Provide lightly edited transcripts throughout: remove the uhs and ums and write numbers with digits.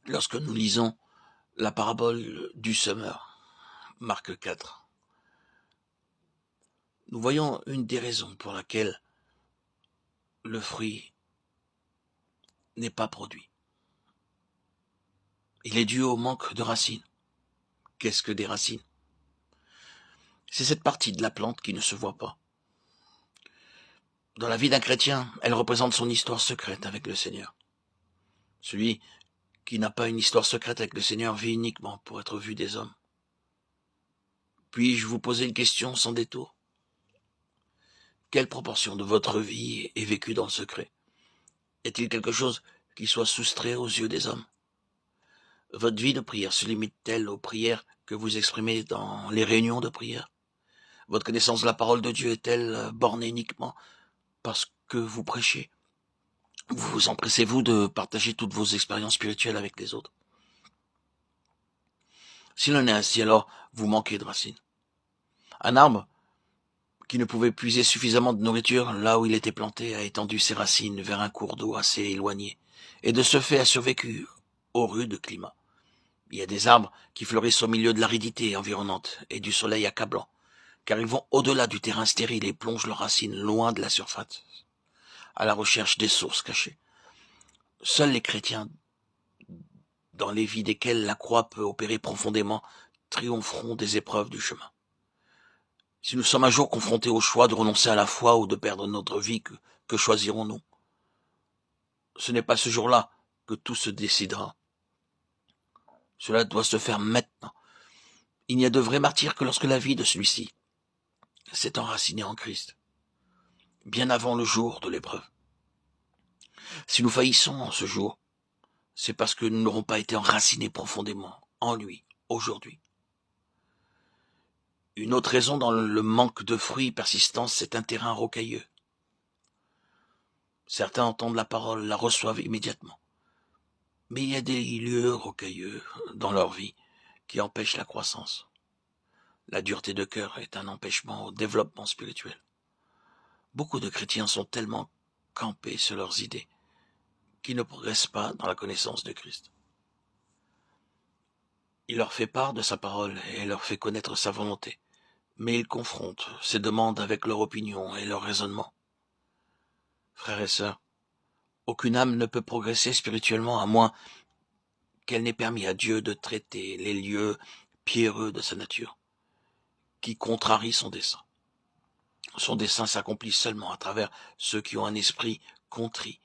Lorsque nous lisons la parabole du semeur, Marc 4, nous voyons une des raisons pour laquelle le fruit n'est pas produit. Il est dû au manque de racines. Qu'est-ce que des racines? C'est cette partie de la plante qui ne se voit pas. Dans la vie d'un chrétien, elle représente son histoire secrète avec le Seigneur. Celui qui n'a pas une histoire secrète avec le Seigneur vit uniquement pour être vu des hommes. Puis-je vous poser une question sans détour? Quelle proportion de votre vie est vécue dans le secret? Est-il quelque chose qui soit soustrait aux yeux des hommes? Votre vie de prière se limite-t-elle aux prières que vous exprimez dans les réunions de prière? Votre connaissance de la parole de Dieu est-elle bornée uniquement parce que vous prêchez? Vous empressez-vous de partager toutes vos expériences spirituelles avec les autres? S'il en est ainsi, alors vous manquez de racines. Un arbre qui ne pouvait puiser suffisamment de nourriture là où il était planté a étendu ses racines vers un cours d'eau assez éloigné, et de ce fait a survécu au rude climat. Il y a des arbres qui fleurissent au milieu de l'aridité environnante et du soleil accablant, car ils vont au-delà du terrain stérile et plongent leurs racines loin de la surface, à la recherche des sources cachées. Seuls les chrétiens, dans les vies desquels la croix peut opérer profondément, triompheront des épreuves du chemin. Si nous sommes un jour confrontés au choix de renoncer à la foi ou de perdre notre vie, que choisirons-nous? Ce n'est pas ce jour-là que tout se décidera. Cela doit se faire maintenant. Il n'y a de vrai martyr que lorsque la vie de celui-ci s'est enracinée en Christ, bien avant le jour de l'épreuve. Si nous faillissons en ce jour, c'est parce que nous n'aurons pas été enracinés profondément en lui aujourd'hui. Une autre raison dans le manque de fruits persistant, c'est un terrain rocailleux. Certains entendent la parole, la reçoivent immédiatement. Mais il y a des lieux rocailleux dans leur vie qui empêchent la croissance. La dureté de cœur est un empêchement au développement spirituel. Beaucoup de chrétiens sont tellement campés sur leurs idées qu'ils ne progressent pas dans la connaissance de Christ. Il leur fait part de sa parole et leur fait connaître sa volonté, mais ils confrontent ses demandes avec leur opinion et leur raisonnement. Frères et sœurs, aucune âme ne peut progresser spirituellement à moins qu'elle n'ait permis à Dieu de traiter les lieux pierreux de sa nature, qui contrarient son dessein. Son dessein s'accomplit seulement à travers ceux qui ont un esprit contrit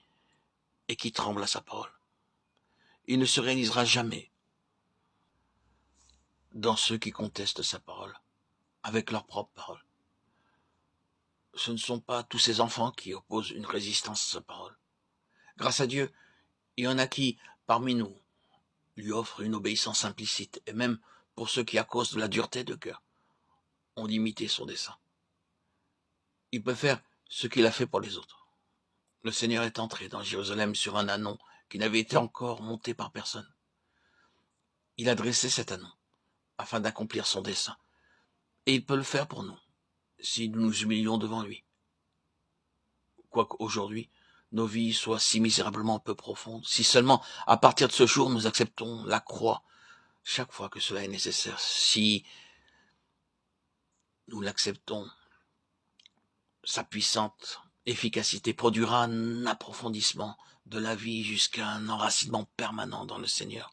et qui tremblent à sa parole. Il ne se réalisera jamais dans ceux qui contestent sa parole, avec leur propre parole. Ce ne sont pas tous ces enfants qui opposent une résistance à sa parole. Grâce à Dieu, il y en a qui, parmi nous, lui offrent une obéissance implicite, et même pour ceux qui, à cause de la dureté de cœur, ont limité son dessein. Il peut faire ce qu'il a fait pour les autres. Le Seigneur est entré dans Jérusalem sur un ânon qui n'avait été encore monté par personne. Il a dressé cet ânon afin d'accomplir son dessein. Et il peut le faire pour nous, si nous nous humilions devant lui. Quoique aujourd'hui, nos vies soient si misérablement peu profondes, si seulement à partir de ce jour nous acceptons la croix chaque fois que cela est nécessaire, si nous l'acceptons, sa puissante efficacité produira un approfondissement de la vie jusqu'à un enracinement permanent dans le Seigneur.